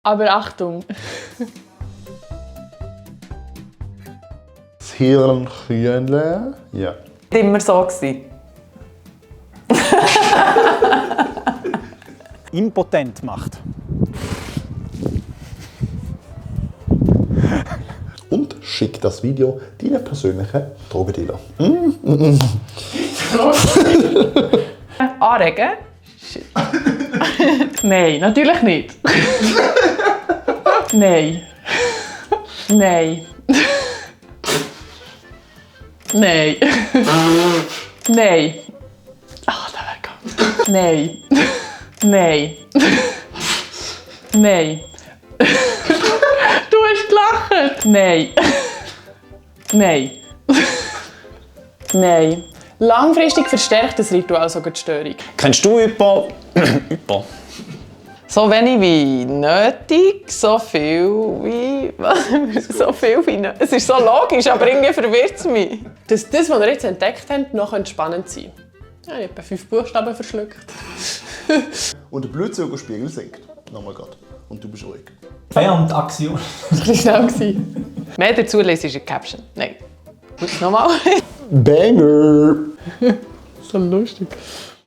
Aber Achtung. Das Hirnkühnle. Ja. Immer so gewesen. Impotent macht. Und schick das Video deinen persönlichen Drogendealer. Anregen? Shit. Nein, natürlich nicht. Nein. Nein. Nein. Nein. Ah, der wäre gut. Nein. Nein. Nein. Du hast gelacht. Nein. Nein. Nein. Langfristig verstärkt das Ritual sogar die Störung. Kennst du Hypo? Hypo. So wenig wie nötig, so viel wie... so viel wie nötig. Es ist so logisch, aber irgendwie verwirrt es mich. Dass das, was ihr jetzt entdeckt habt, noch spannend sein könnte. Ja, ich habe etwa 5 Buchstaben verschluckt. Und der Blutzuckerspiegel sinkt. Nochmal gerade. Und du bist ruhig. Feierabend Aktion. Das war schnell gewesen. Mehr dazu lesen ist eine Caption. Nein. Gut, nochmal. Banger! So lustig.